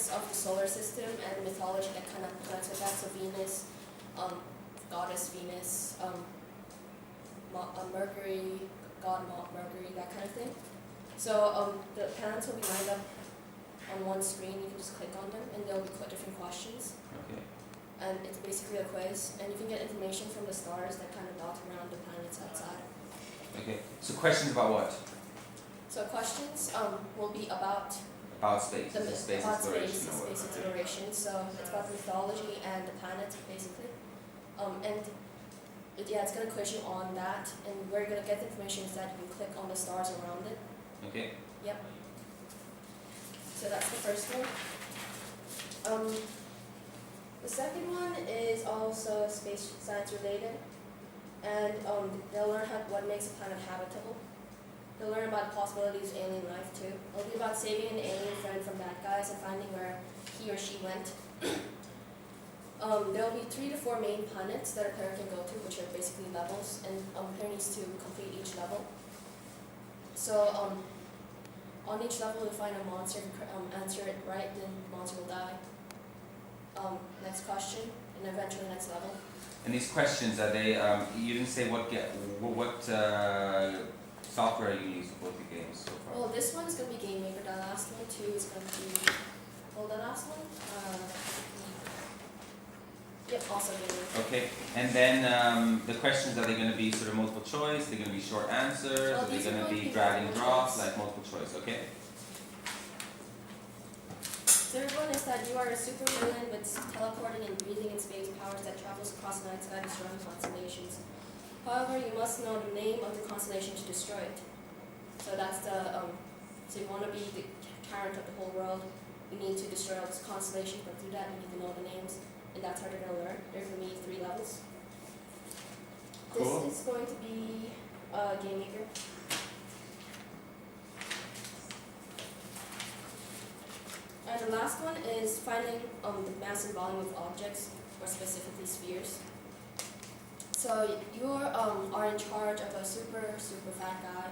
planets of the solar system and mythology that kind of connects with that. So Venus, goddess Venus, Mercury, god Mercury, that kind of thing. So the planets will be lined up on one screen. You can just click on them, and there'll be different questions. Okay. And it's basically a quiz, and you can get information from the stars that kind of dot around the planets outside. Okay. So questions about what? So questions will be about About space. Space about exploration. space, or space whatever. exploration. So it's about the mythology and the planets, basically. Yeah, it's gonna quiz you on that, and where you're gonna get the information is that you click on the stars around it. Okay. Yep. So that's the first one. The second one is also space science related, and they'll learn what makes a planet habitable. They'll learn about the possibilities of alien life too. It'll be about saving an alien friend from bad guys and finding where he or she went. There will be 3 to 4 main planets that a player can go to, which are basically levels, and a player needs to complete each level. So on each level, you'll find a monster. If you answer it right, then the monster will die. Next question, and eventually next level. And these questions are they? You didn't say what software you use for both the games so far. Well, this one is going to be Game Maker. The last one too is going to be. Well, the last one. Yep, also Game Maker. Okay, and then the questions, are they going to be sort of multiple choice? They're going to be short answers? Well, are they these are going to going to be be drag and multiple drop, choice. like multiple choice? Okay. Third one is that you are a supervillain with teleporting and breathing in space powers that travels across the night sky destroying constellations. However, you must know the name of the constellation to destroy it. So that's the so you want to be the tyrant of the whole world. You need to destroy all these constellations, but through that you need to know the names, and that's how they're going to learn. There's going to be 3 levels. Cool. This is going to be Game Maker. And the last one is finding the mass and volume of objects, or specifically spheres. So you are in charge of a super fat guy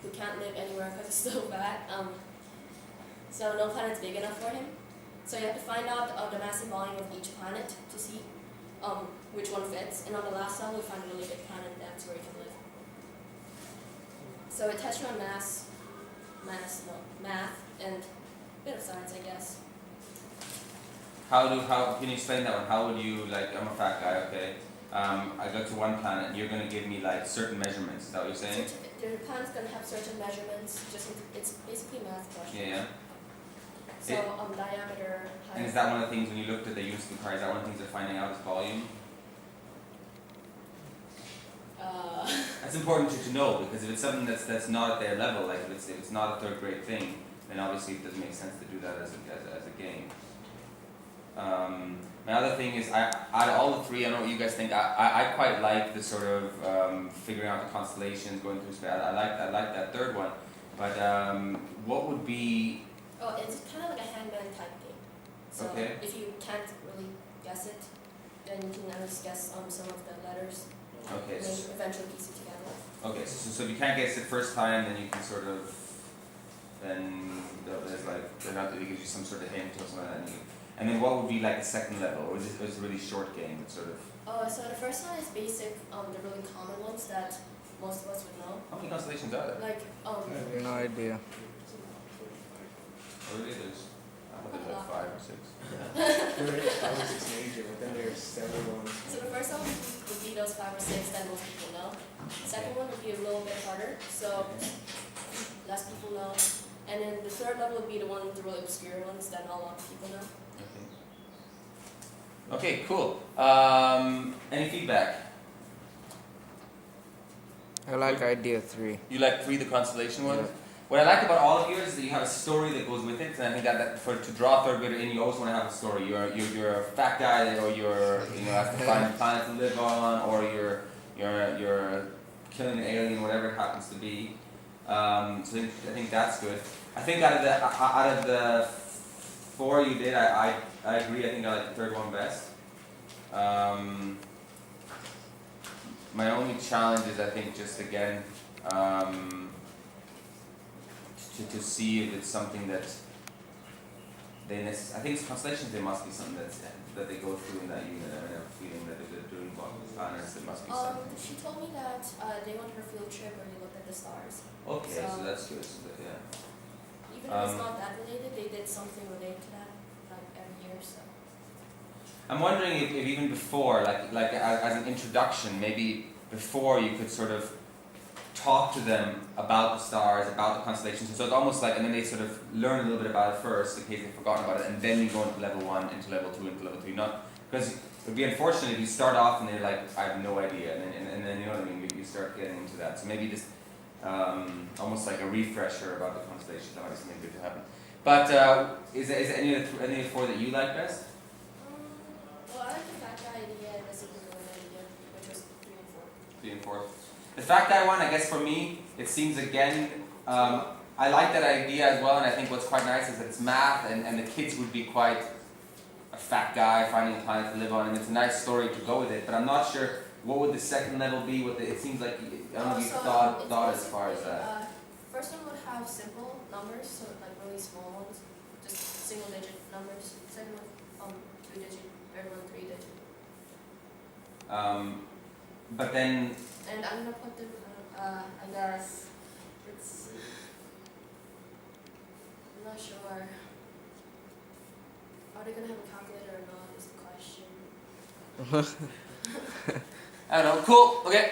who can't live anywhere because he's so fat. So no planet's big enough for him. So you have to find out the mass and volume of each planet to see which one fits. And on the last level, you find a really big planet, that's where you can live. So it tests you on math, and a bit of science, I guess. How can you explain that one? How would you, like, I'm a fat guy, okay. I go to one planet and you're going to give me like certain measurements, is that what you're saying? The planet's going to have certain measurements, it's basically a math question. Yeah. So diameter, height. And is that one of the things when you looked at the units of the car, is that one of the things they're finding out is volume? That's important to know, because if it's something that's not at their level, like if it's not a 3rd grade thing, then obviously it doesn't make sense to do that as a game. My other thing is, out of all the 3, I don't know what you guys think. I quite like the sort of figuring out the constellations, going through space. I like that 3rd one. But what would be? Oh, it's kind of like a handman type game. So Okay. if you can't really guess it, then you can at least guess some of the letters. Okay. And then you eventually piece it together. Okay. So if you can't guess it first time, then you can sort of there's like it gives you some sort of hint or something like that. And then what would be like the 2nd level, or is it a really short game that sort of? Oh, so the first one is basic, the really common ones that most of us would know. How many constellations are there? Like I have no idea. Oh, really? There's like 5 or 6. There is 5 or 6 major, but then there's several ones. So the first one would be those 5 or 6 that most people know. The second one would be a little bit harder, so less people know. And then the 3rd level would be the one with the really obscure ones that not a lot of people know. Okay, cool. Any feedback? I like idea 3. You like 3, the constellation one? Yeah. What I like about all of yours is that you have a story that goes with it, and I think that to draw a 3rd grader in, you always want to have a story. You're a fat guy, or have to find a planet to live on, or you're killing an alien, whatever it happens to be. So I think that's good. I think out of the 4 you did, I agree. I think I like the 3rd one best. My only challenge is, I think, just again to see if it's something that I think constellations, there must be something that they go through in that unit. I have a feeling that they're doing planets, there must be something. She told me that they went on a field trip where they looked at the stars. Okay, so So- that's good. So yeah. Even if it's not that related, they did something related to that, like every year. So I'm wondering if even before, like as an introduction, maybe before you could sort of talk to them about the stars, about the constellations. So it's almost like, and then they sort of learn a little bit about it first, in case they've forgotten about it, and then you go into level 1, into level 2, into level 3. Not because it would be unfortunate if you start off and they're like, I have no idea, and then you know what I mean. You start getting into that. So maybe just almost like a refresher about the constellations. That might be something good to happen. But is there any of the 4 that you like best? well, I like the fact guy idea and the supervillain idea, which was 3 and 4. 3 and 4. The fact guy one, I guess for me, it seems again, I like that idea as well, and I think what's quite nice is that it's math, and the kids would be quite a fat guy finding a planet to live on, and it's a nice story to go with it, but I'm not sure what would the second level be. It seems like, I don't know if you thought as far as that. First one would have simple numbers, so like really small ones, just single digit numbers. Second one, 2 digit, third one 3 digit. But then, And I'm gonna put them, I guess, I'm not sure. Are they gonna have a calculator or not is the question. I don't know, cool, okay.